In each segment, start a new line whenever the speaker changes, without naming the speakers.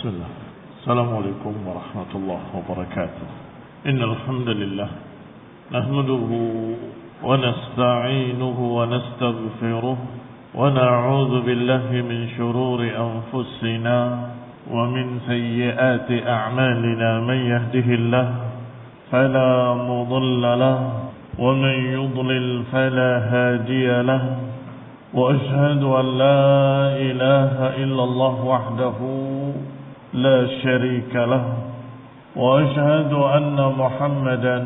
بسم الله. السلام عليكم ورحمة الله وبركاته. إن الحمد لله نحمده ونستعينه ونستغفره ونعوذ بالله من شرور أنفسنا ومن سيئات أعمالنا. من يهده الله فلا مضل له ومن يضلل فلا هادي له. وأشهد أن لا إله إلا الله وحده لا شريك له. وأشهد أن محمدا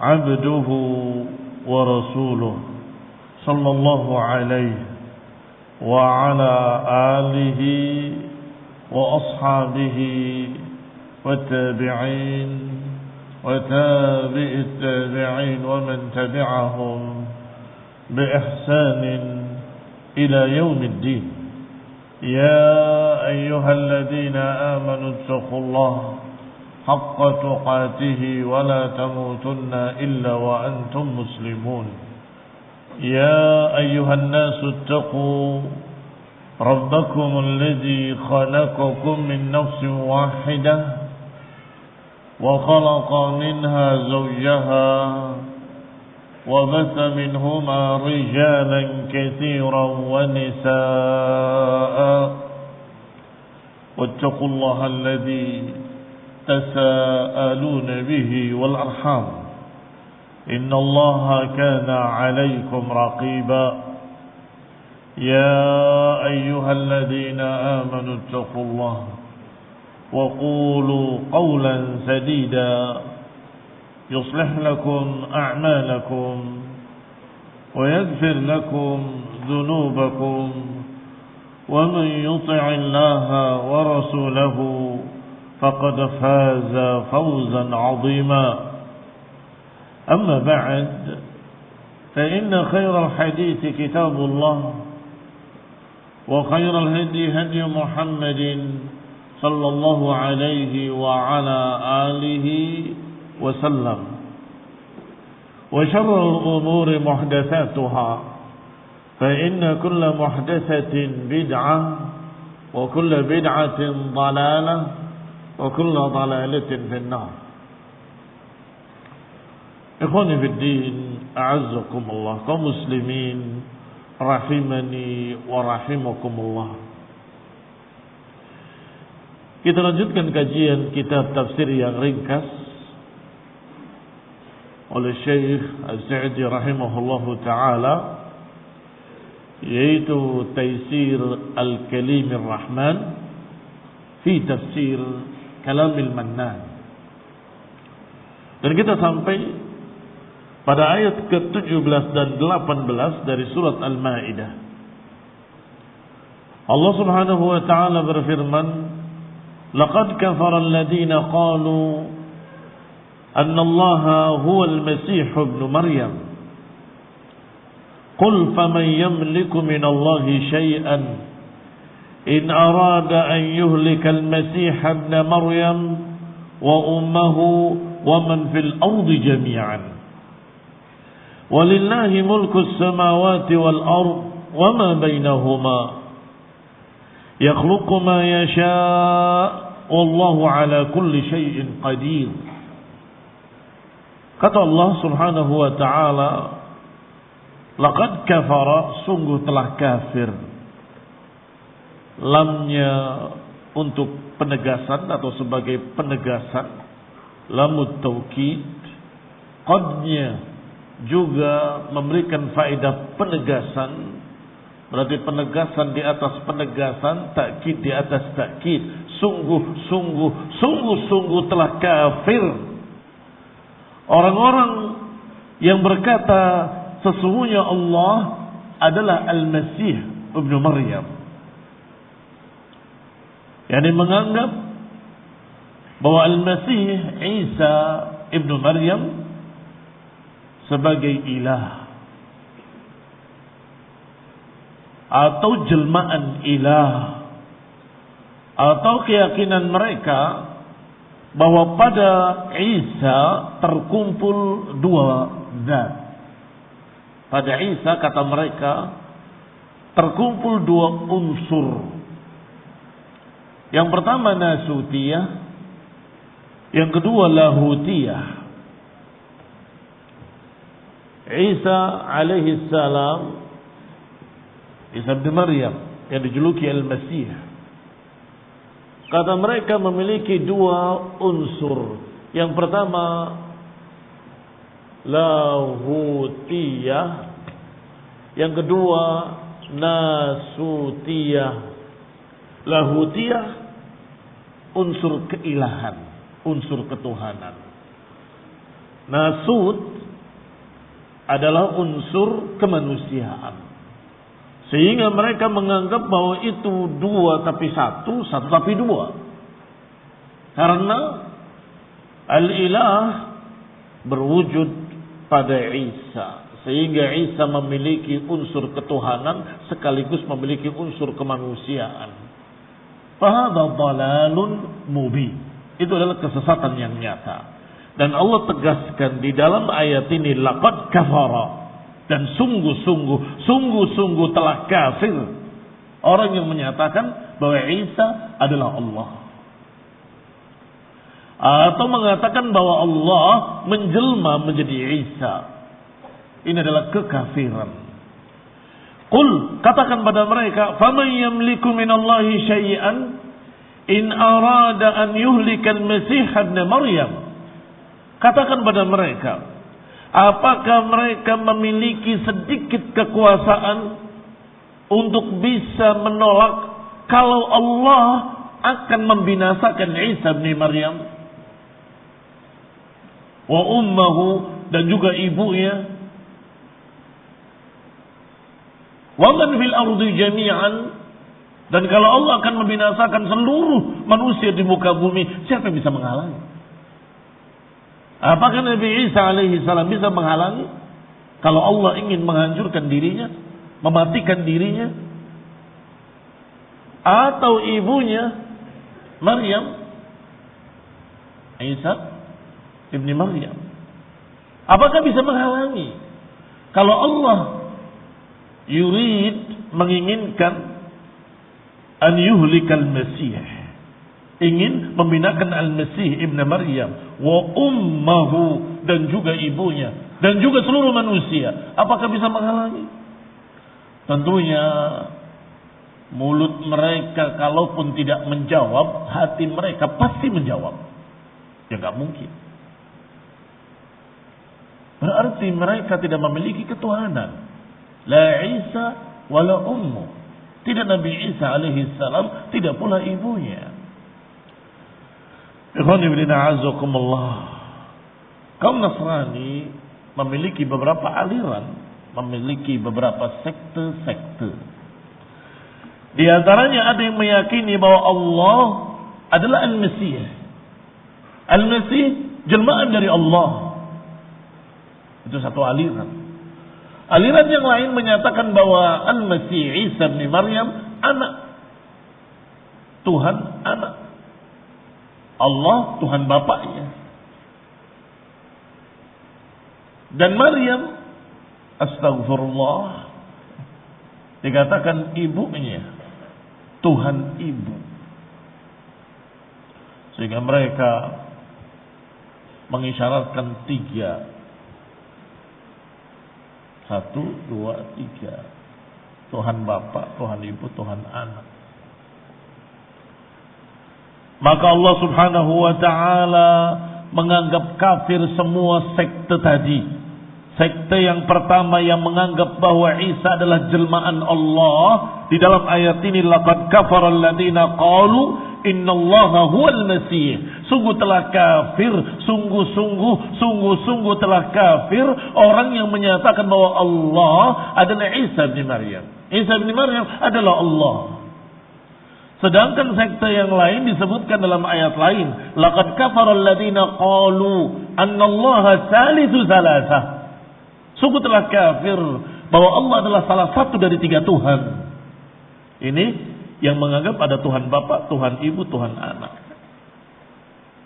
عبده ورسوله صلى الله عليه وعلى آله وأصحابه والتابعين وتابع التابعين ومن تبعهم بإحسان إلى يوم الدين. يا أيها الذين آمنوا اتقوا الله حق تقاته ولا تموتن إلا وأنتم مسلمون. يا أيها الناس اتقوا ربكم الذي خلقكم من نفس واحدة وخلق منها زوجها وبث منهما رجالا كثيرا ونساء. واتقوا الله الذي تساءلون به والأرحام إن الله كان عليكم رقيبا. يا أيها الذين آمنوا اتقوا الله وقولوا قولا سديدا يصلح لكم أعمالكم ويغفر لكم ذنوبكم ومن يطع الله ورسوله فقد فاز فوزا عظيما. أما بعد فإن خير الحديث كتاب الله وخير الهدي هدي محمد صلى الله عليه وعلى آله وسلم. وشر الأمور محدثاتها فإن كل محدثة بدعة وكل بدعة ضلالة وكل ضلالة في النار. إخواني في الدين أعزكم الله kaum muslimin rahimani wa rahimakumullah. Kita lanjutkan kajian kitab tafsir yang ringkas oleh Syekh Az-Sa'di rahimahullahu ta'ala, yaitu Taisir Al-Kalimir Rahman fi Tafsir Kalamil Mannan. Dan kita sampai pada ayat ke-17 dan 18 dari surat Al-Maidah. Allah Subhanahu wa ta'ala berfirman, laqad kafara alladhina qalu anna Allaha huwa al-Masih ibn Maryam. Qul faman yamliku min Allahi shay'an in arada an yuhlika al-Masih ibn Maryam wa ummuhu wa man fil ardi jami'an. Walillahi mulku as-samawati wal ard wa ma bainahuma. Yakhluqu ma yasha' wallahu ala kulli shay'in qadir. Kata Allah Subhanahu wa ta'ala, laqad kafara, sungguh telah kafir. Lamnya untuk penegasan atau sebagai penegasan, lamut taukid. Qadnya juga memberikan faedah penegasan. Berarti penegasan di atas penegasan, takkid di atas takkid. Sungguh telah kafir orang-orang yang berkata sesungguhnya Allah adalah Al-Masih ibn Maryam, yakni menganggap bahwa Al-Masih Isa ibn Maryam sebagai ilah atau jelmaan ilah, atau keyakinan mereka bahwa pada Isa terkumpul dua zat. Pada Isa, kata mereka, terkumpul dua unsur. Yang pertama Nasutiyah, yang kedua Lahutiyah. Isa alaihi salam, Isa bin Maryam yang dijuluki Al-Masih, kata mereka memiliki dua unsur. Yang pertama Lahutiyah, yang kedua Nasutiyah. Lahutiyah unsur keilahan, unsur ketuhanan. Nasut adalah unsur kemanusiaan. Sehingga mereka menganggap bahwa itu dua tapi satu, satu tapi dua. Karena Al-Ilah berwujud pada Isa, sehingga Isa memiliki unsur ketuhanan sekaligus memiliki unsur kemanusiaan. Fahadha dhalalun mubin. Itu adalah kesesatan yang nyata. Dan Allah tegaskan di dalam ayat ini, laqad kafara, dan sungguh-sungguh telah kafir orang yang menyatakan bahwa Isa adalah Allah, atau mengatakan bahwa Allah menjelma menjadi Isa. Ini adalah kekafiran. Qul, katakan pada mereka, faman yamliku minallahi syai'an in arada an yuhlikal Masih ibn Maryam. Katakan pada mereka, apakah mereka memiliki sedikit kekuasaan untuk bisa menolak kalau Allah akan membinasakan Isa bin Maryam wa ummuhu, dan juga ibunya, wa man fil ardi jami'an, dan kalau Allah akan membinasakan seluruh manusia di muka bumi, siapa yang bisa menghalangi? Apakah Nabi Isa alaihi salam bisa menghalangi kalau Allah ingin menghancurkan dirinya, mematikan dirinya? Atau ibunya Maryam, Isa ibni Maryam, apakah bisa menghalangi kalau Allah yurid, menginginkan an yuhlikal Masih, ingin membinakan Al-Masih ibn Maryam wa ummuhu, dan juga ibunya, dan juga seluruh manusia, apakah bisa menghalangi? Tentunya mulut mereka kalaupun tidak menjawab, hati mereka pasti menjawab. Ya nggak mungkin. Berarti mereka tidak memiliki ketuhanan. La Isa wala ummu. Tidak Nabi Isa alaihi salam, tidak pula ibunya. Ikhwan ibn a'azakumullah. Kaum Nasrani memiliki beberapa aliran, memiliki beberapa sekte-sekte. Di antaranya ada yang meyakini bahwa Allah adalah Al-Masih. Al-Masih jelmaan dari Allah. Itu satu aliran. Aliran yang lain menyatakan bahwa Al-Masih Isa bin Maryam anak Tuhan, anak Allah, Tuhan bapaknya. Dan Maryam, astagfirullah, dikatakan ibunya, Tuhan ibu. Sehingga mereka mengisyaratkan tiga. 1, 2, 3. Tuhan Bapa, Tuhan Ibu, Tuhan Anak. Maka Allah Subhanahu wa ta'ala menganggap kafir semua sekte tadi. Sekte yang pertama yang menganggap bahwa Isa adalah jelmaan Allah. Di dalam ayat ini, laqad kafara alladziina qalu innallaha huwal masih. Sungguh telah kafir, sungguh telah kafir orang yang menyatakan bahwa Allah adalah Isa bin Maryam. Isa bin Maryam adalah Allah. Sedangkan sekte yang lain disebutkan dalam ayat lain, laqad kafara alladziina qalu annallaha salisu salasah. Sungguh telah kafir bahwa Allah adalah salah satu dari 3 Tuhan. Ini yang menganggap ada Tuhan Bapa, Tuhan Ibu, Tuhan Anak.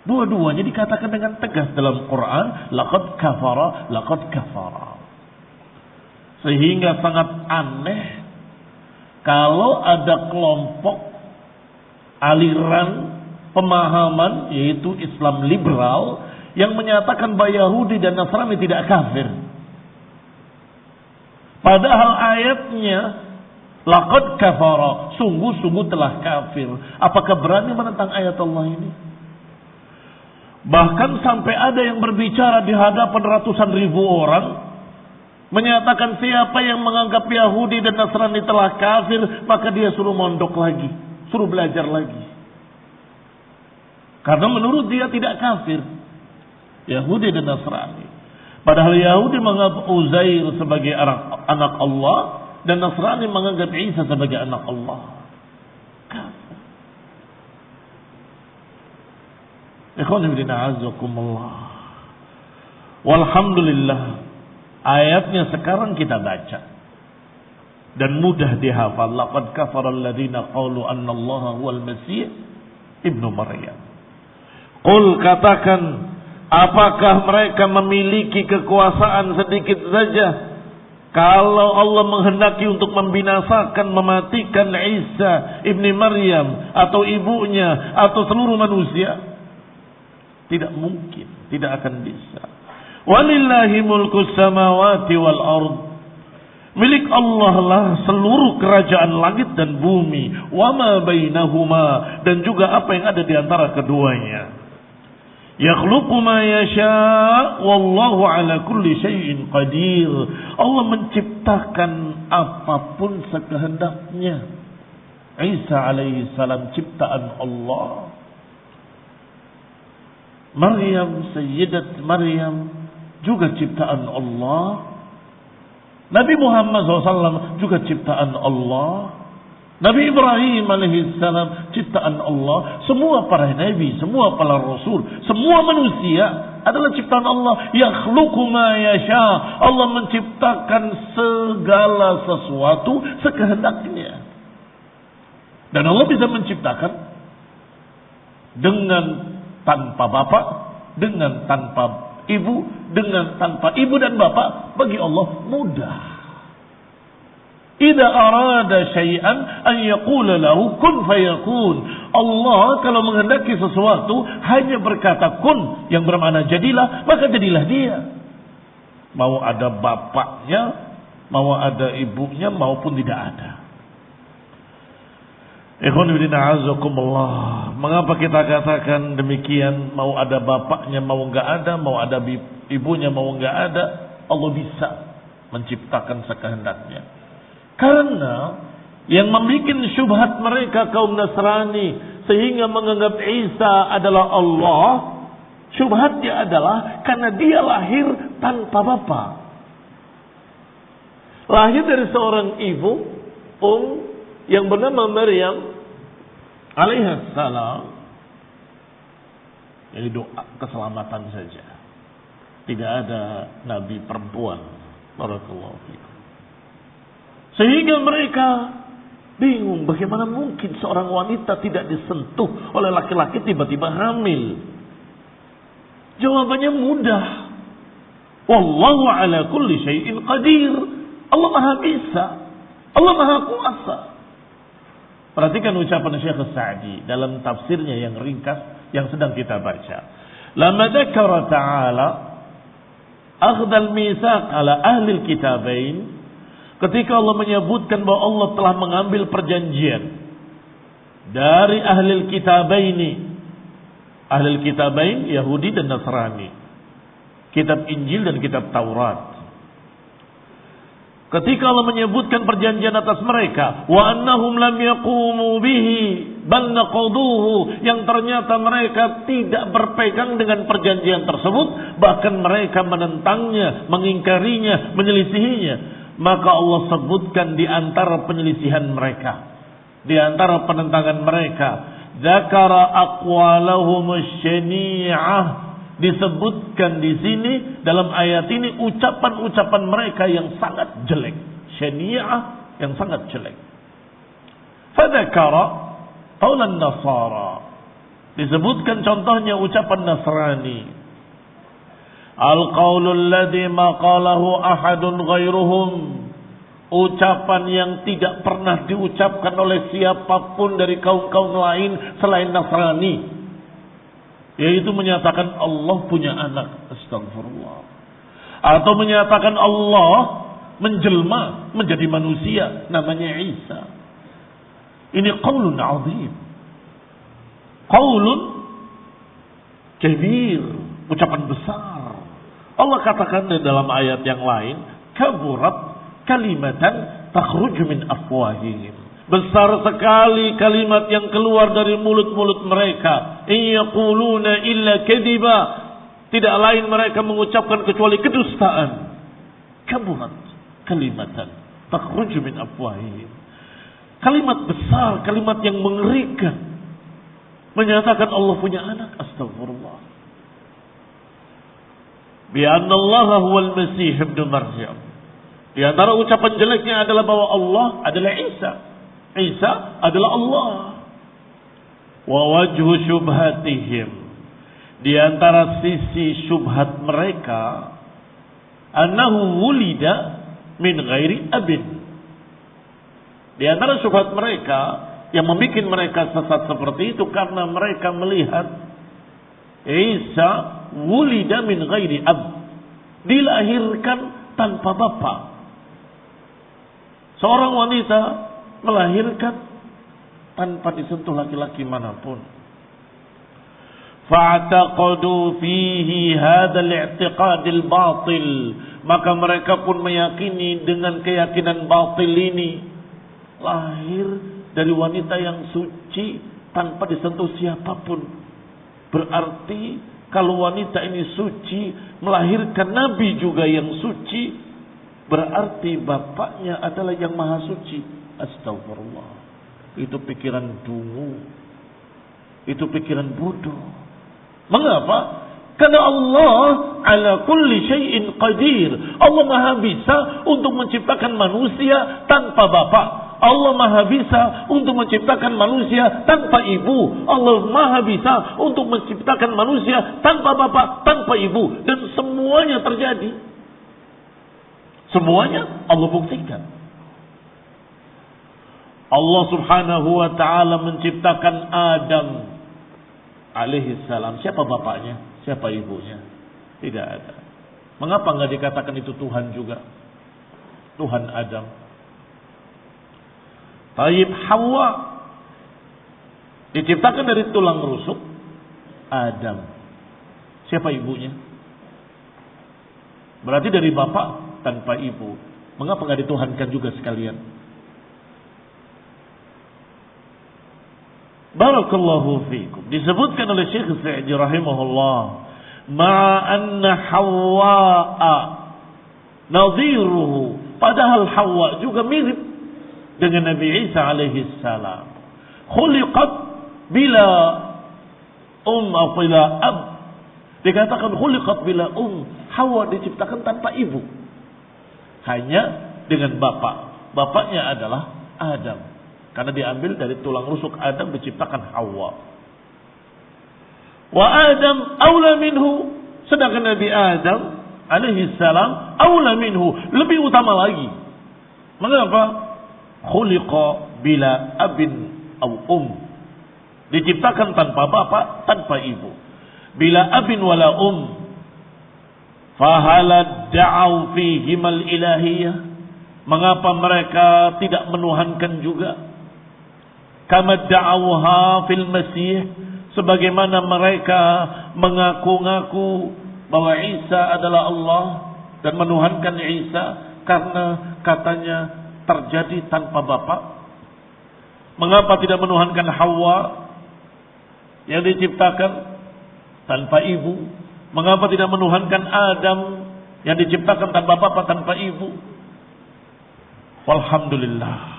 Dua-duanya dikatakan dengan tegas dalam Quran, laqad kafara. Sehingga sangat aneh kalau ada kelompok aliran pemahaman yaitu Islam liberal yang menyatakan bahwa Yahudi dan Nasrani tidak kafir. Padahal ayatnya laqad kafara, sungguh-sungguh telah kafir. Apakah berani menentang ayat Allah ini? Bahkan sampai ada yang berbicara di hadapan ratusan ribu orang menyatakan siapa yang menganggap Yahudi dan Nasrani telah kafir, maka dia suruh mondok lagi, suruh belajar lagi. Karena menurut dia tidak kafir Yahudi dan Nasrani. Padahal Yahudi menganggap Uzair sebagai anak Allah dan Nasrani menganggap Isa sebagai anak Allah. Kafir. Ikhwan fillah a'azzakumullah. Walhamdulillah, ayatnya sekarang kita baca dan mudah dihafal. Laqad kafara alladziina qalu anna Allaha huwal Masih ibnu Maryam. Qul, katakan, apakah mereka memiliki kekuasaan sedikit saja kalau Allah menghendaki untuk membinasakan, mematikan Isa ibni Maryam atau ibunya atau seluruh manusia? Tidak mungkin, tidak akan bisa. Walillahi mulkus samawati wal ard. Milik Allah lah seluruh kerajaan langit dan bumi, wa ma bainahuma, dan juga apa yang ada di antara keduanya. Yakhluqu ma yasha wallahu ala kulli syai'in qadir. Allah menciptakan apapun sekehendaknya. Isa alaihi salam ciptaan Allah. Maryam, Sayyidat Maryam juga ciptaan Allah. Nabi Muhammad SAW juga ciptaan Allah. Nabi Ibrahim alaihissalam ciptaan Allah. Semua para nabi, semua para rasul, semua manusia adalah ciptaan Allah. Yakhluqu ma yasha. Allah menciptakan segala sesuatu sekehendaknya. Dan Allah bisa menciptakan dengan tanpa bapak, dengan tanpa ibu, dengan tanpa ibu dan bapak. Bagi Allah mudah. Idza arada syai'an an yaqula lahu kun fayakun. Allah kalau menghendaki sesuatu hanya berkata kun, yang bermakna jadilah, maka jadilah dia. Mau ada bapaknya, mau ada ibunya, maupun tidak ada. Ikhwan fillah a'azzakumullah. Mengapa kita katakan demikian? Mau ada bapaknya, mau enggak ada, mau ada ibunya, mau enggak ada, Allah bisa menciptakan sekehendaknya. Karena yang membuat syubhat mereka kaum Nasrani sehingga menganggap Isa adalah Allah, syubhatnya adalah karena dia lahir tanpa bapa. Lahir dari seorang ibu, yang bernama Maryam alaihissalam. Ini doa keselamatan saja. Tidak ada nabi perempuan. Barakallahu fiikum. Sehingga mereka bingung bagaimana mungkin seorang wanita tidak disentuh oleh laki-laki tiba-tiba hamil. Jawabannya mudah. Wallahu ala kulli syai'in qadir. Allah Maha bisa. Allah Maha kuasa. Perhatikan ucapan Syekh As-Sa'di dalam tafsirnya yang ringkas yang sedang kita baca. Lama dzakara ta'ala akhdal mitsaq ala ahli al-kitabain. Ketika Allah menyebutkan bahwa Allah telah mengambil perjanjian dari ahli kitabaini. Ahli kitabain Yahudi dan Nasrani. Kitab Injil dan kitab Taurat. Ketika Allah menyebutkan perjanjian atas mereka, wa annahum lam yaqumu bihi bal naqaduhu, yang ternyata mereka tidak berpegang dengan perjanjian tersebut, bahkan mereka menentangnya, mengingkarinya, menyelisihinya. Maka Allah sebutkan di antara penyelisihan mereka, di antara penentangan mereka, dzakara aqwalahum syani'ah, disebutkan di sini dalam ayat ini ucapan-ucapan mereka yang sangat jelek, syani'ah, yang sangat jelek. Fadzakara qaulan nasara, disebutkan contohnya ucapan Nasrani. Al-qaulul ladzi ma qalahu ahadun ghairuhum, ucapan yang tidak pernah diucapkan oleh siapapun dari kaum-kaum lain selain Nasrani, yaitu menyatakan Allah punya anak. Astagfirullah. Atau menyatakan Allah menjelma menjadi manusia, namanya Isa. Ini qaulun azim, qaulun kabir, ucapan besar. Allah katakan di dalam ayat yang lain, kaburat kalimatan takhruju min afwahihim. Besar sekali kalimat yang keluar dari mulut-mulut mereka. Yaquluna illa kadiba. Tidak lain mereka mengucapkan kecuali kedustaan. Kaburat kalimatan takhruju min afwahihim. Kalimat besar, kalimat yang mengerikan. Menyatakan Allah punya anak. Astagfirullah. Bi'anna Allah huwal Masih ibn Maryam. Di antara ucapan jeleknya adalah bahwa Allah adalah Isa. Isa adalah Allah. Wa wajhu syubhatihim. Di antara sisi syubhat mereka, annahu wulida min ghairi abin. Di antara syubhat mereka yang membuat mereka sesat seperti itu karena mereka melihat Isa wulida min ghairi ab, dilahirkan tanpa bapak. Seorang wanita melahirkan tanpa disentuh laki-laki manapun. Fa'taqadu fihi hadzal i'tiqadil batil, maka mereka pun meyakini dengan keyakinan batil ini, lahir dari wanita yang suci tanpa disentuh siapapun. Berarti kalau wanita ini suci, melahirkan nabi juga yang suci, berarti bapaknya adalah yang maha suci. Astagfirullah. Itu pikiran dungu. Itu pikiran bodoh. Mengapa? Karena Allah ala kulli syai'in qadir. Allah maha bisa untuk menciptakan manusia tanpa bapak. Allah maha bisa untuk menciptakan manusia tanpa ibu. Allah maha bisa untuk menciptakan manusia tanpa bapak, tanpa ibu. Dan semuanya terjadi. Semuanya Allah buktikan. Allah subhanahu wa ta'ala menciptakan Adam alaihi salam. Siapa bapaknya? Siapa ibunya? Tidak ada. Mengapa enggak dikatakan itu Tuhan juga? Tuhan Adam. Taib Hawa diciptakan dari tulang rusuk Adam. Siapa ibunya? Berarti dari bapak tanpa ibu. Mengapa enggak dituhankan juga sekalian? Barakallahu fiikum. Disebutkan oleh Syekh Sa'di rahimahullah, ma'anna Hawwa'a nadhiruhu, padahal Hawa juga mirip dengan Nabi Isa alaihi salam. Khuliqat bila atau bila ab. Dikatakan khuliqat bila Hawa diciptakan tanpa ibu. Hanya dengan bapak. Bapaknya adalah Adam. Karena diambil dari tulang rusuk Adam diciptakan Hawa. Wa Adam aula minhu. Sedangkan Nabi Adam alaihi salam aula minhu, lebih utama lagi. Mengapa? Khuliqa bila abin au diciptakan tanpa bapak, tanpa ibu. Bila abin wala fahala da'au fihimal ilahiyah. Mengapa mereka tidak menuhankan juga? Kama da'awha fil Masih, sebagaimana mereka mengaku-ngaku bahwa Isa adalah Allah dan menuhankan Isa karena katanya terjadi tanpa bapak. Mengapa tidak menuhankan Hawa yang diciptakan tanpa ibu? Mengapa tidak menuhankan Adam yang diciptakan tanpa bapak, tanpa ibu? Walhamdulillah.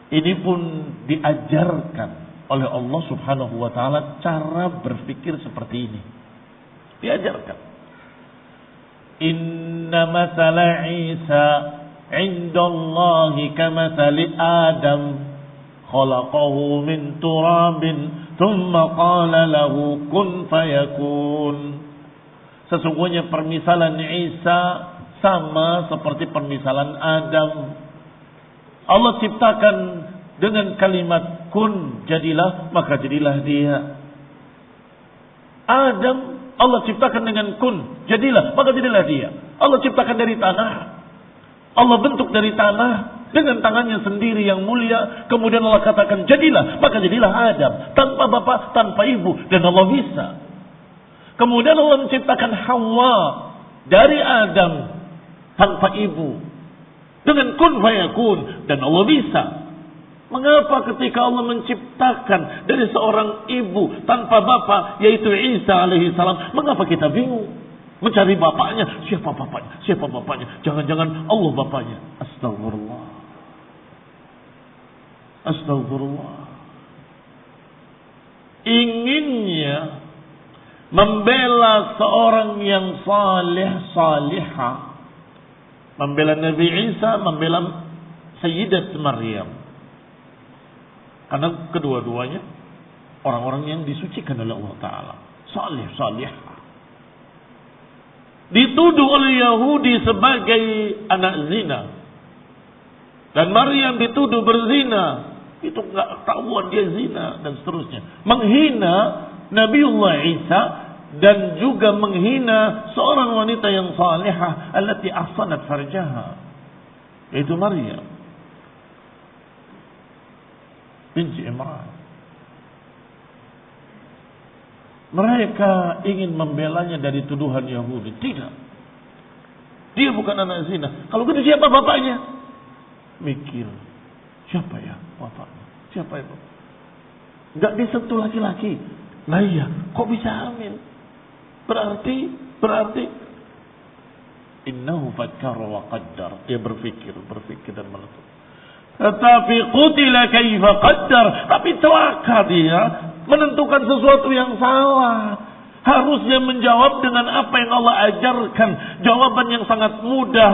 Ini pun diajarkan oleh Allah subhanahu wa ta'ala cara berpikir seperti ini. Diajarkan. Inna masala Isa indallahi kamathali Adam khalaqahu min turabin thumma qala lahu kun fayakun. Sesungguhnya permisalan Isa sama seperti permisalan Adam. Allah ciptakan dengan kalimat kun, jadilah, maka jadilah dia. Adam Allah ciptakan dengan kun, jadilah, maka jadilah dia. Allah ciptakan dari tanah, Allah bentuk dari tanah dengan tangannya sendiri yang mulia. Kemudian Allah katakan jadilah, maka jadilah Adam, tanpa bapak, tanpa ibu, dan Allah bisa. Kemudian Allah menciptakan Hawa dari Adam tanpa ibu dengan kun fayakun, dan Allah bisa. Mengapa ketika Allah menciptakan dari seorang ibu tanpa bapak, yaitu Isa alaihi salam, mengapa kita bingung mencari bapaknya? Siapa bapaknya? Siapa bapaknya? Jangan-jangan Allah bapaknya. Astagfirullah. Astagfirullah. Inginnya membela seorang yang saleh, salihah, membela Nabi Isa, membela Sayyidat Maryam. Karena kedua-duanya orang-orang yang disucikan oleh Allah Ta'ala. Salih, salihah. Dituduh oleh Yahudi sebagai anak zina. Dan Maryam dituduh berzina. Itu gak tahuan dia zina dan seterusnya. Menghina Nabiullah Isa dan juga menghina seorang wanita yang salihah allati ahsanat farjaha, yaitu Maryam binti Imran. Mereka ingin membelanya dari tuduhan Yahudi. Tidak, dia bukan anak zina. Kalau gitu siapa bapaknya? Mikir, siapa ya bapaknya? Siapa ya bapak? Gak disentuh laki-laki. Nah iya, kok bisa hamil? Berarti innahu fakkara wa qaddar. Dia berpikir dan menentukan. Tetapi qutila kaifa qaddar. Tapi celaka dia menentukan sesuatu yang salah. Harusnya menjawab dengan apa yang Allah ajarkan. Jawaban yang sangat mudah.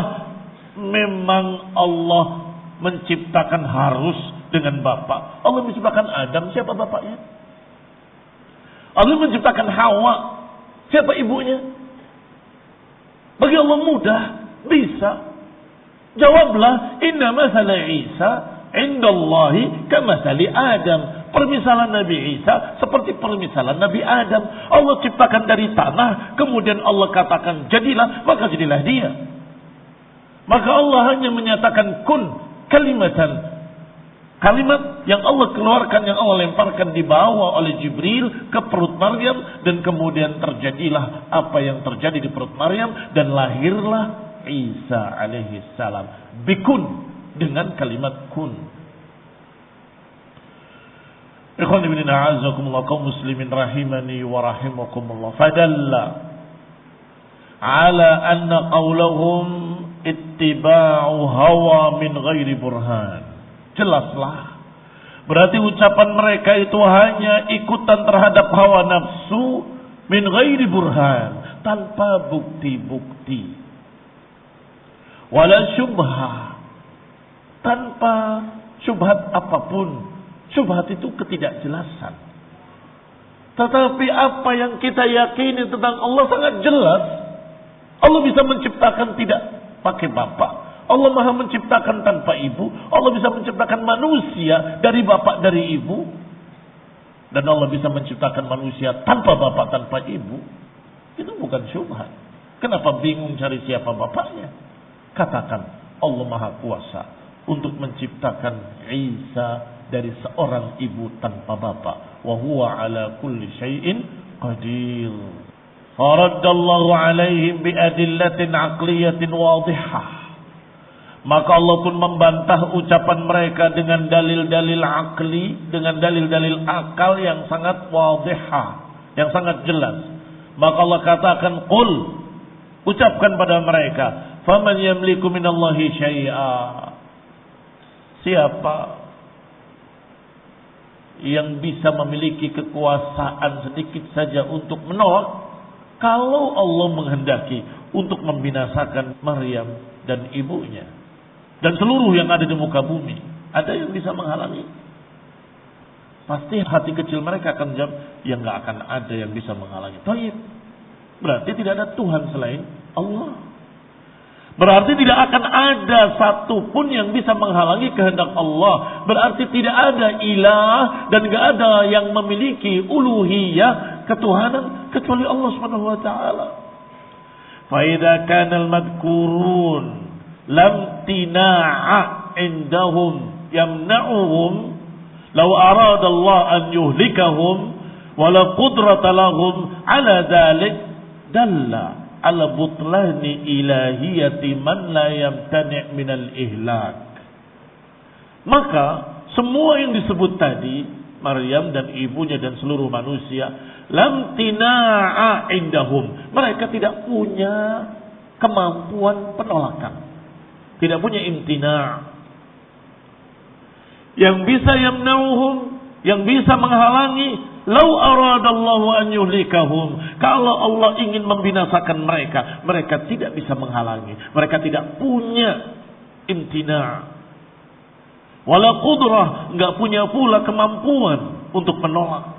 Memang Allah menciptakan harus dengan bapak. Allah menciptakan Adam, siapa bapaknya? Allah menciptakan Hawa, siapa ibunya? Bagi Allah mudah, bisa. Jawablah, inna masala Isa indallahi kamathali Adam. Permisalan Nabi Isa seperti permisalan Nabi Adam. Allah ciptakan dari tanah, kemudian Allah katakan jadilah, maka jadilah dia. Maka Allah hanya menyatakan kun, kalimatan. Kalimat yang Allah keluarkan, yang Allah lemparkan, dibawa oleh Jibril ke perut Maryam, dan kemudian terjadilah apa yang terjadi di perut Maryam, dan lahirlah Isa alaihi salam bikun, dengan kalimat kun. Ikhwan ibn a'azakumullah, kaum muslimin rahimani wa rahimakumullah. Fadalla ala anna qawlahum ittiba'u hawa min ghairi burhan. Jelaslah, berarti ucapan mereka itu hanya ikutan terhadap hawa nafsu min ghairi burhan, tanpa bukti-bukti. Wala syubhah, tanpa syubhat apapun. Syubhat itu ketidakjelasan. Tetapi apa yang kita yakini tentang Allah sangat jelas. Allah bisa menciptakan tidak pakai bapak. Allah maha menciptakan tanpa ibu. Allah bisa menciptakan manusia dari bapak, dari ibu. Dan Allah bisa menciptakan manusia tanpa bapak, tanpa ibu. Itu bukan syubhat. Kenapa bingung cari siapa bapaknya? Katakan, Allah maha kuasa untuk menciptakan Isa dari seorang ibu tanpa bapak. Wa huwa ala kulli syai'in qadir. Faraddallahu alaihim biadillatin aqliyatin wadihah. Maka Allah pun membantah ucapan mereka dengan dalil-dalil akli, dengan dalil-dalil akal yang sangat wadihah, yang sangat jelas. Maka Allah katakan, qul, ucapkan pada mereka, faman yamliku minallahi syai'a. Siapa yang bisa memiliki kekuasaan sedikit saja untuk menolak, kalau Allah menghendaki untuk membinasakan Maryam dan ibunya dan seluruh yang ada di muka bumi, ada yang bisa menghalangi? Pasti hati kecil mereka akan jawab, ya nggak akan ada yang bisa menghalangi. Baik, berarti tidak ada Tuhan selain Allah. Berarti tidak akan ada satupun yang bisa menghalangi kehendak Allah. Berarti tidak ada ilah dan tidak ada yang memiliki uluhiyah, ketuhanan, kecuali Allah Subhanahu wa ta'ala. فَإِذَا كَانَ الْمَذْكُورُونَ لَمْ تِنَاعَ عِنْدَهُمْ يَمْنَعُهُمْ لَوْ أَرَادَ اللَّهُ أَنْ يُهْلِكَهُمْ وَلَا قُدْرَةَ لَهُمْ عَلَى ذَلِكَ دَلَّ عَلَى بُطْلَانِ إِلَهِيَّةِ مَنْ لَا يَمْتَنِعْ مِنَ الْإِهْلَاكِ. Maka semua yang disebut tadi, Maryam dan ibunya dan seluruh manusia, lam tina'a indahum, mereka tidak punya kemampuan penolakan, tidak punya imtina'. Yang bisa yamna'uhum, yang bisa menghalangi, lau aradallahu an yuhlikahum, kalau Allah ingin membinasakan mereka, mereka tidak bisa menghalangi, mereka tidak punya imtina'. Wala qudrah, enggak punya pula kemampuan untuk menolak.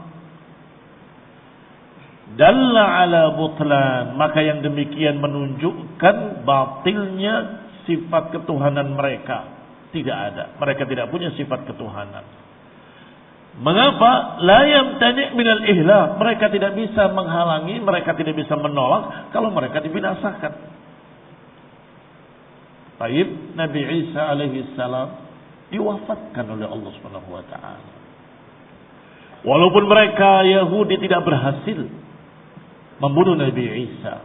Dalla ala butlan, maka yang demikian menunjukkan batilnya sifat ketuhanan mereka. Tidak ada, mereka tidak punya sifat ketuhanan. Mengapa? La yamtani' minal ihlak, mereka tidak bisa menghalangi, mereka tidak bisa menolak kalau mereka dibinasakan. Baik, Nabi Isa alaihi salam diwafatkan oleh Allah Subhanahu wa taala. Walaupun mereka Yahudi tidak berhasil membunuh Nabi Isa,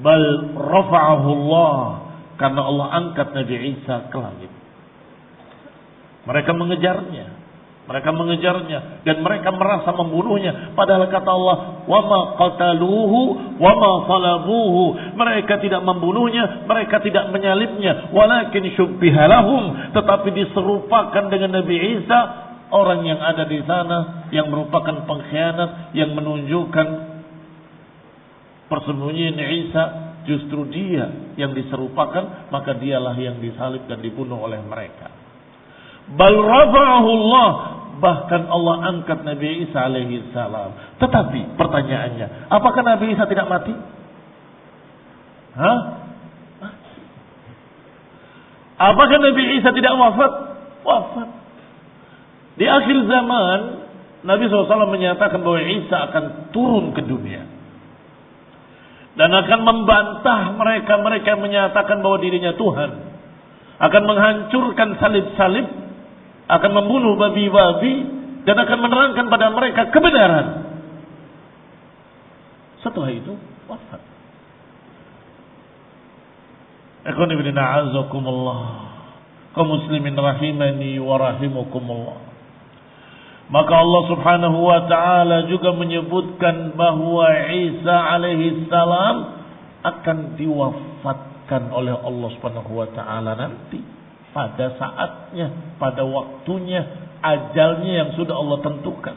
bal rafa'ahu Allah, karena Allah angkat Nabi Isa ke langit. Mereka mengejarnya dan mereka merasa membunuhnya, padahal kata Allah, wa ma qataluhu wa ma salabuhu, mereka tidak membunuhnya, mereka tidak menyalibnya, walakin syubbiha lahum, tetapi diserupakan dengan Nabi Isa. Orang yang ada di sana yang merupakan pengkhianat, yang menunjukkan persembunyian Isa, justru dia yang diserupakan, maka dialah yang disalib dan dibunuh oleh mereka. Bal rafa'ahu Allah, bahkan Allah angkat Nabi Isa alaihi salam. Tetapi pertanyaannya, apakah Nabi Isa tidak mati? Apakah Nabi Isa tidak wafat? Wafat. Di akhir zaman Nabi SAW menyatakan bahwa Isa akan turun ke dunia dan akan membantah mereka yang menyatakan bahwa dirinya Tuhan, akan menghancurkan salib-salib, akan membunuh babi-babi, dan akan menerangkan pada mereka kebenaran. Setelah itu wafat. Ikhwan fillah a'azzakumullah, kaum muslimin rahimani wa rahimakumullah. Maka Allah Subhanahu wa taala juga menyebutkan bahwa Isa alaihi salam akan diwafatkan oleh Allah Subhanahu wa taala nanti, pada saatnya, pada waktunya, ajalnya yang sudah Allah tentukan.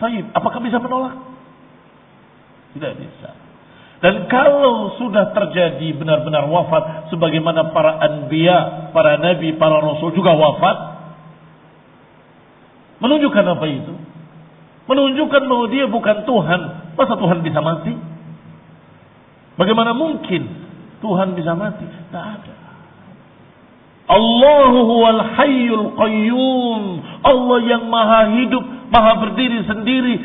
Baik, apakah bisa menolak? Tidak bisa. Dan kalau sudah terjadi benar-benar wafat, sebagaimana para anbiya, para nabi, para rasul juga wafat, menunjukkan apa itu? Menunjukkan bahwa dia bukan Tuhan. Masa Tuhan bisa mati? Bagaimana mungkin Tuhan bisa mati? Tidak ada. Allahu huwal hayyul qayyum, Allah yang maha hidup, maha berdiri sendiri,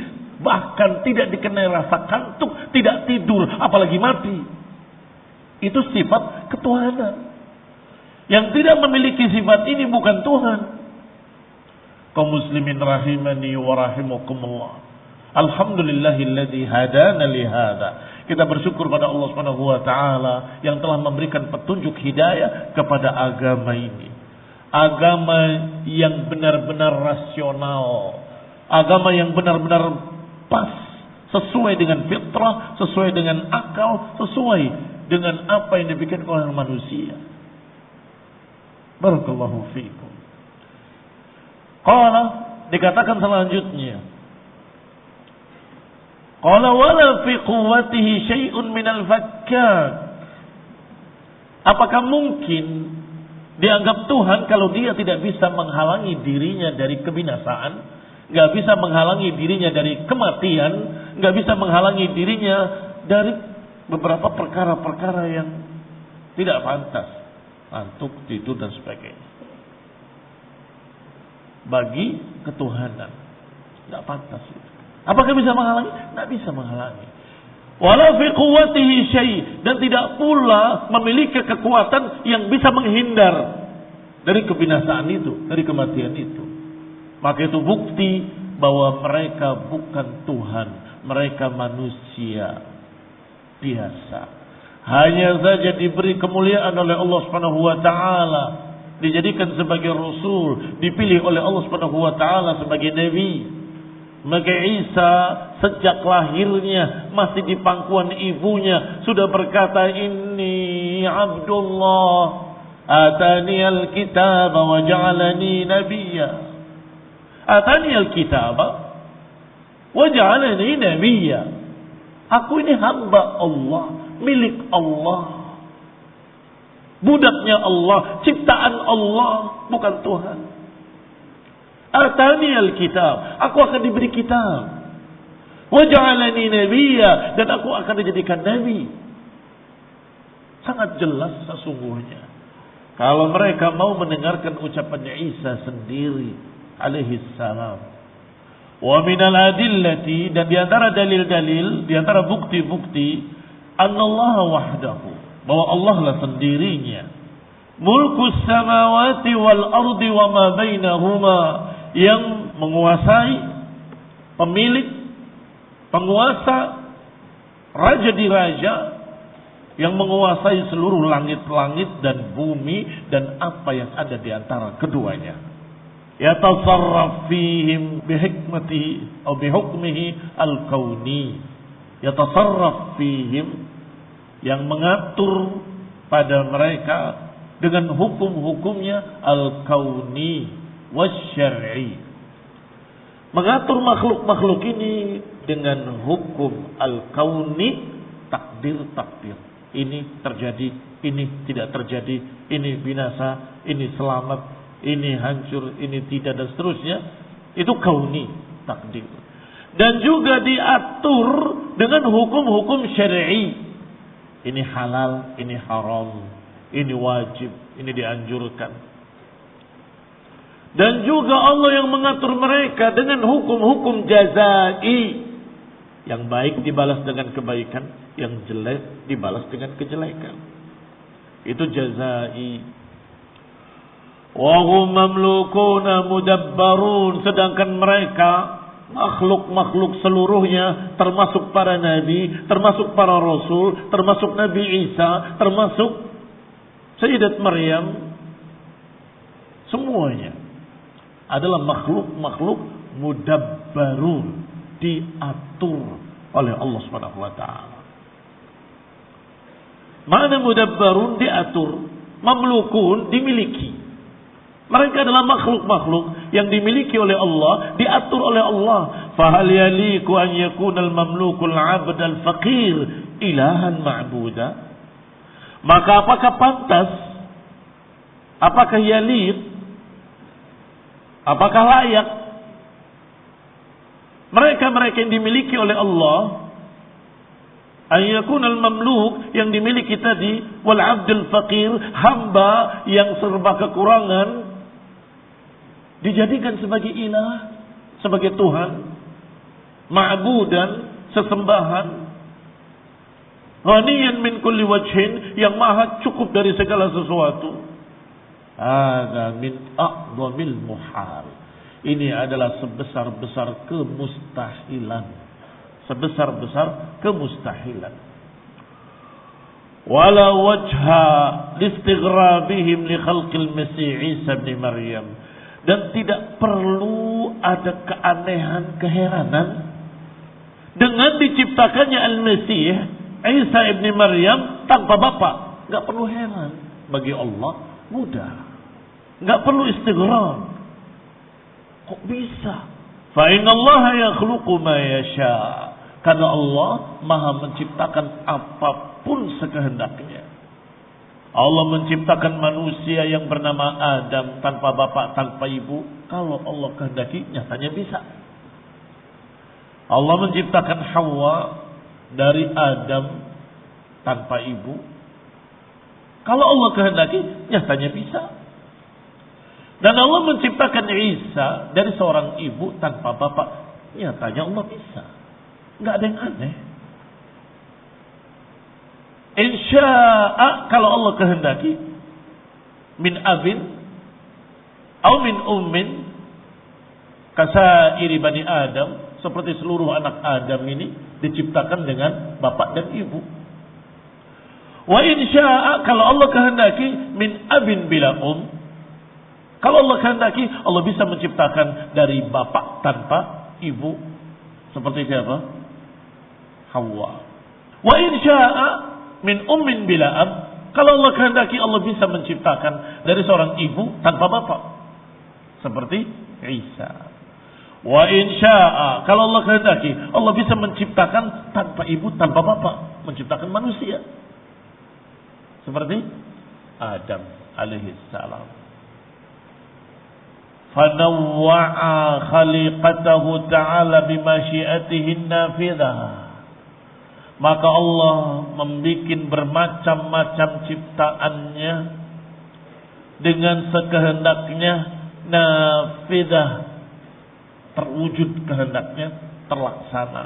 bahkan tidak dikenai rasa kantuk, tidak tidur, apalagi mati. Itu sifat ketuhanan. Yang tidak memiliki sifat ini bukan Tuhan. Kaum muslimin rahimani wa rahimakumullah. Alhamdulillahilladzi hadana li hada. Kita bersyukur pada Allah Subhanahu wa taala yang telah memberikan petunjuk hidayah kepada agama ini. Agama yang benar-benar rasional, agama yang benar-benar pas, sesuai dengan fitrah, sesuai dengan akal, sesuai dengan apa yang dipikirkan oleh manusia. Barakallahu fiikum. Qala, dikatakan selanjutnya, qala wala fi quwwatihi syai'un minal fakkak. Apakah mungkin dianggap Tuhan kalau dia tidak bisa menghalangi dirinya dari kebinasaan, nggak bisa menghalangi dirinya dari kematian, nggak bisa menghalangi dirinya dari beberapa perkara-perkara yang tidak pantas, ngantuk, tidur dan sebagainya. Bagi ketuhanan tidak pantas itu. Apakah bisa menghalangi? Tidak bisa menghalangi. Wala fi quwwatihi syai', dan tidak pula memiliki kekuatan yang bisa menghindar dari kebinasaan itu, dari kematian itu. Maka itu bukti bahwa mereka bukan Tuhan, mereka manusia biasa. Hanya saja diberi kemuliaan oleh Allah Subhanahu wa taala, dijadikan sebagai rasul, dipilih oleh Allah Subhanahu wa taala sebagai nabi. Maka Isa sejak lahirnya masih di pangkuan ibunya sudah berkata, inni Abdullah atani al-kitab wa ja'alani nabiyya. Atani al-kitab wa ja'alani nabiyya. Aku ini hamba Allah, milik Allah, budaknya Allah, ciptaan Allah, bukan Tuhan. Atani al-kitab, aku akan diberi kitab. Wa ja'alani nabiyya, dan aku akan dijadikan nabi. Sangat jelas sesungguhnya. Kalau mereka mau mendengarkan ucapannya Isa sendiri alaihi salam. Wa minal adillati, dan di antara dalil-dalil, di antara bukti-bukti, annallaha wahdahu, bahwa Allah lah sendirinya. Mulkus samawati wal ardi wa ma bainahuma, yang menguasai, pemilik, penguasa, raja di raja, yang menguasai seluruh langit-langit dan bumi dan apa yang ada di antara keduanya. Yatasarraf fihim bihikmatihi atau bihukmihi al-kauni. Yatasarraf fihim, yang mengatur pada mereka dengan hukum-hukumnya al-kauni wasyar'i. Mengatur makhluk-makhluk ini dengan hukum al-kauni, takdir-takdir. Ini terjadi, ini tidak terjadi, ini binasa, ini selamat, ini hancur, ini tidak, dan seterusnya. Itu kauni, takdir. Dan juga diatur dengan hukum-hukum syar'i. Ini halal, ini haram, ini wajib, ini dianjurkan. Dan juga Allah yang mengatur mereka dengan hukum-hukum jazai. Yang baik dibalas dengan kebaikan, yang jelek dibalas dengan kejelekan. Itu jazai. Wa hum mamlukuna mudabbarun, sedangkan mereka makhluk-makhluk seluruhnya, termasuk para nabi, termasuk para rasul, termasuk Nabi Isa, termasuk Sayyidat Maryam, semuanya adalah makhluk-makhluk mudabbarun, diatur oleh Allah Subhanahu wa taala. Mana mudabbarun? Diatur, mamlukun dimiliki. Mereka adalah makhluk-makhluk yang dimiliki oleh Allah, diatur oleh Allah. Fahal yaliku an yakuna al-mamlukul 'abd al-faqir ilahan ma'buda? Maka apakah pantas? Apakah yaliq? Apakah layak mereka-mereka yang dimiliki oleh Allah, ayyakunal mamluk, yang dimiliki tadi, wal abdul faqir, hamba yang serba kekurangan, dijadikan sebagai ilah, sebagai Tuhan, ma'budan, sesembahan, ghaniyan min kulli wajhin, yang maha cukup dari segala sesuatu. Ada min a'dhamil muhal. Ini adalah sebesar-besar kemustahilan. Sebesar-besar kemustahilan. Wala wajha listighrabihim li khalqil Masih Isa ibn Maryam. Dan tidak perlu ada keanehan, keheranan dengan diciptakannya Al-Masih Isa ibn Maryam tanpa bapa. Enggak perlu heran. Bagi Allah mudah, nggak perlu istighrab. Kok bisa? Fa inna Allah yakhluqu ma yasha. Karena Allah maha menciptakan apapun sekehendaknya. Allah menciptakan manusia yang bernama Adam tanpa bapak, tanpa ibu. Kalau Allah kehendaki, nyatanya bisa. Allah menciptakan Hawa dari Adam tanpa ibu? Kalau Allah kehendaki, nyatanya bisa. Dan Allah menciptakan Isa dari seorang ibu tanpa bapak, nyatanya Allah bisa. Nggak ada yang aneh. Insya'a, kalau Allah kehendaki, min abin atau min ummin kasairi bani Adam, seperti seluruh anak Adam ini diciptakan dengan bapak dan ibu. Wa insya'a, kalau Allah kehendaki, min abin bila kalau Allah kehendaki, Allah bisa menciptakan dari bapak tanpa ibu. Seperti siapa? Hawa. Wa insya'a min ummin bila ab, kalau Allah kehendaki, Allah bisa menciptakan dari seorang ibu tanpa bapak. Seperti Isa. Wa insya'a, kalau Allah kehendaki, Allah bisa menciptakan tanpa ibu, tanpa bapak, menciptakan manusia. Seperti Adam alaihi salam. Fanawwa'a khaliqatahu ta'ala bimasyiatihin nafidah. Maka Allah membuat bermacam-macam ciptaannya dengan sekehendaknya, nafidah, terwujud kehendaknya, terlaksana.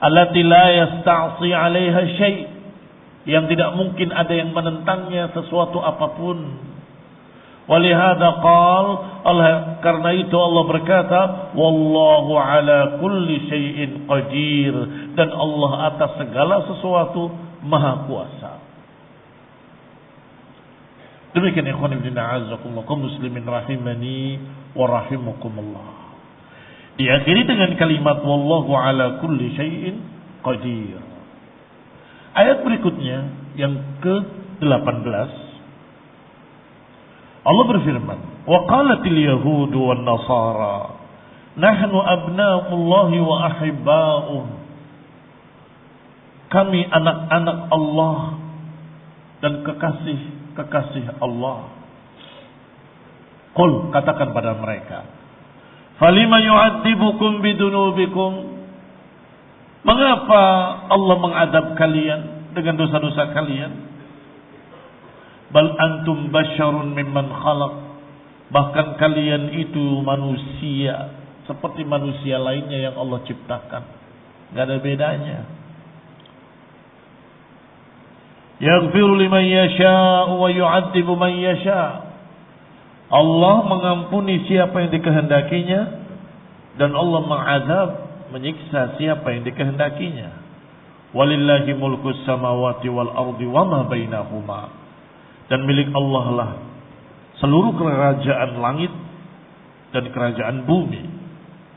Allati la yasta'si 'alaiha syai', yang tidak mungkin ada yang menentangnya sesuatu apapun. Walihada qal, karena itu Allah berkata, wallahu ala kulli syai'in qadir, dan Allah atas segala sesuatu maha kuasa. Demikian ikhwan ibn a'azzakumullah, kaum muslimin rahimani wa rahimakumullah. Diakhiri dengan kalimat wallahu ala kulli syai'in qadir. Ayat berikutnya yang ke-18, Allah berfirman, wa qalatil yahudu wan nasara nahnu abna'ullahi wa ahibba'uh. Kami anak-anak Allah dan kekasih-kekasih Allah. Qul, katakan pada mereka, falima yu'adzibukum bidunubikum, mengapa Allah mengadab kalian dengan dosa-dosa kalian? Bal antum basyarun mimman khalaq, bahkan kalian itu manusia seperti manusia lainnya yang Allah ciptakan, enggak ada bedanya. Yaghfiru liman yasha'u wa yu'adzibu man yasha'. Allah mengampuni siapa yang dikehendakinya, dan Allah mengazab, menyiksa siapa yang dikehendakinya. Walillahi mulkus samawati wal ardi wa ma bainahuma. Dan milik Allah lah seluruh kerajaan langit dan kerajaan bumi.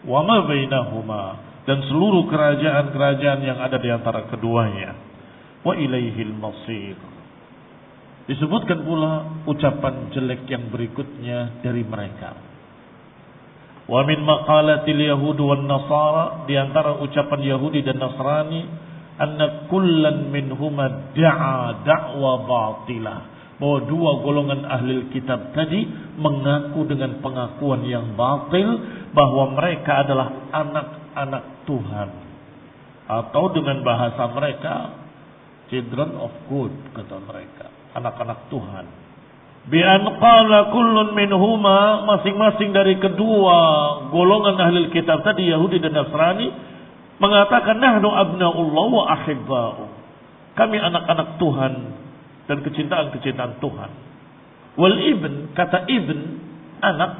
Wa ma bainahuma, dan seluruh kerajaan-kerajaan yang ada di antara keduanya. Wa ilaihil masir. Disebutkan pula ucapan jelek yang berikutnya dari mereka. Wa min maqalatil yahudi wan nasara, di antara ucapan Yahudi dan Nasrani, anna kullan minhuma da'a da'wa batilah, bahwa dua golongan ahli kitab tadi mengaku dengan pengakuan yang batil bahwa mereka adalah anak-anak Tuhan, atau dengan bahasa mereka children of God, kata mereka, anak-anak Tuhan. Bi an qala kullun minhuma, masing-masing dari kedua golongan ahli kitab tadi, Yahudi dan Nasrani, mengatakan nahnu abnaullah wa ahibba'u, kami anak-anak Tuhan dan kecintaan-kecintaan Tuhan. Wal ibn, kata ibn, anak,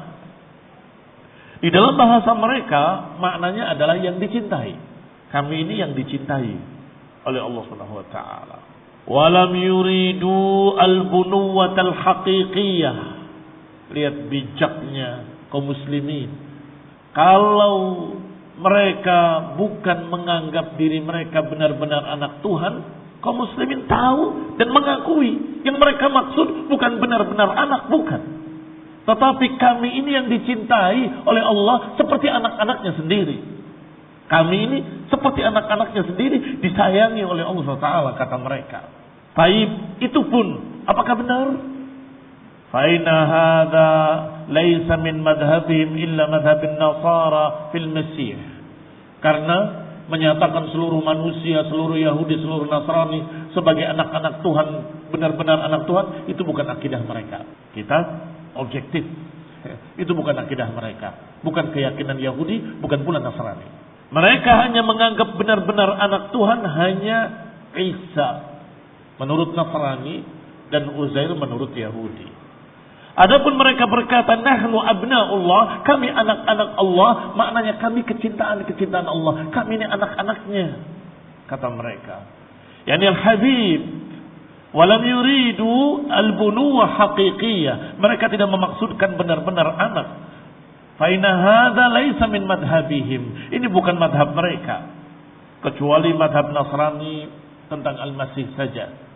di dalam bahasa mereka maknanya adalah yang dicintai. Kami ini yang dicintai oleh Allah Subhanahu wa taala. Walam yuridu al-bunuwatal haqiqiyah. Lihat bijaknya kaum muslimin. Kalau mereka bukan menganggap diri mereka benar-benar anak Tuhan, kaum muslimin tahu dan mengakui yang mereka maksud bukan benar-benar anak, bukan. Tetapi kami ini yang dicintai oleh Allah seperti anak-anaknya sendiri. Kami ini seperti anak-anaknya sendiri, disayangi oleh Allah SWT, kata mereka. Taib, itu pun apakah benar? Faina hadza laisa min madhhabihim illa madhhabin nasara fil masih. Karena menyatakan seluruh manusia, seluruh Yahudi, seluruh Nasrani sebagai anak-anak Tuhan, benar-benar anak Tuhan, itu bukan akidah mereka. Kita objektif. Itu bukan akidah mereka. Bukan keyakinan Yahudi, bukan pula Nasrani. Mereka hanya menganggap benar-benar anak Tuhan hanya Isa menurut Nasrani dan Uzair menurut Yahudi. Adapun mereka berkata, nahnu abna'ullah, kami anak-anak Allah, maknanya kami kecintaan Allah, kami ini anak-anaknya, kata mereka. Yani al-habib, walam yuridu al-bunuwa haqiqiyah. Mereka tidak memaksudkan benar-benar anak. Fa inna hadza laisa min madhhabihim. Ini bukan madhab mereka, kecuali madhab Nasrani tentang Al-Masih saja.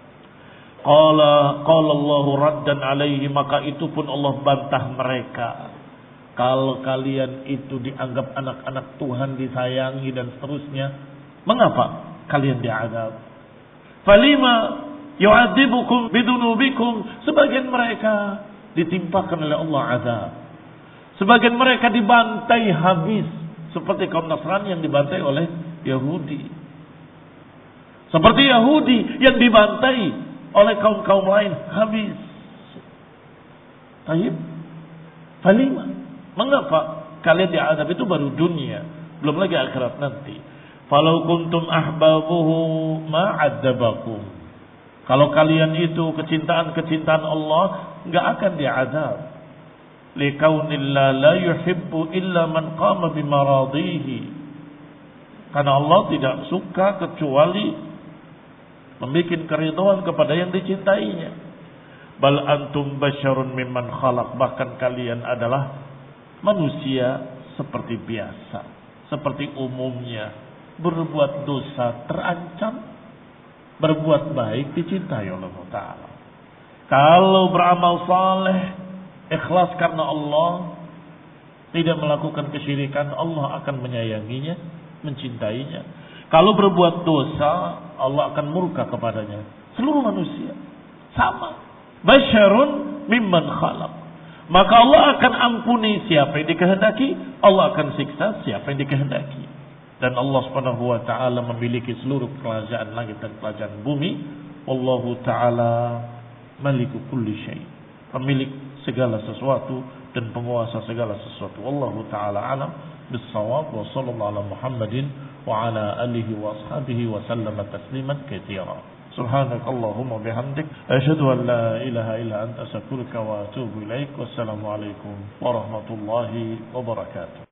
Qala Allah raddan alaihi, maka itu pun Allah bantah mereka. Kalau kalian itu dianggap anak-anak Tuhan, disayangi dan seterusnya, mengapa kalian diazab? Falima yu'adzibukum bidunubikum. Sebagian mereka ditimpakan oleh Allah azab. Sebagian mereka dibantai habis, seperti kaum Nasrani yang dibantai oleh Yahudi. Seperti Yahudi yang dibantai oleh kaum-kaum lain habis. Taib. Falima. Mengapa kalian diazab? Itu baru dunia, belum lagi akhirat nanti. Falau kuntum ahbabuhu ma'adzabakum. Kalau kalian itu kecintaan Allah, enggak akan diazab. Likaunillah la yuhibbu illa man qama bimaradihi. Karena Allah tidak suka kecuali membikin keridhaan kepada yang dicintainya. Bal antum basyarun mimman khalaq. Bahkan kalian adalah manusia seperti biasa, seperti umumnya. Berbuat dosa terancam, berbuat baik dicintai oleh Allah Ta'ala. Kalau beramal saleh, ikhlas karena Allah, tidak melakukan kesyirikan, Allah akan menyayanginya, mencintainya. Kalau berbuat dosa, Allah akan murka kepadanya. Seluruh manusia sama. Basyarun mimman khalaq. Maka Allah akan ampuni siapa yang dikehendaki, Allah akan siksa siapa yang dikehendaki. Dan Allah Subhanahu wa taala memiliki seluruh kerajaan langit dan kerajaan bumi. Wallahu taala maliku kulli syai. Pemilik segala sesuatu dan penguasa segala sesuatu. Wallahu taala alam bis-shawab. Wa sallallahu ala Muhammadin wa ala alihi wa ashabihi wa sallama tasliman katsira. Subhanakallahumma bihamdik asyhadu an la ilaha illa anta astaghfiruka wa atubu ilaik. Wassalamu alaikum warahmatullahi wabarakatuh.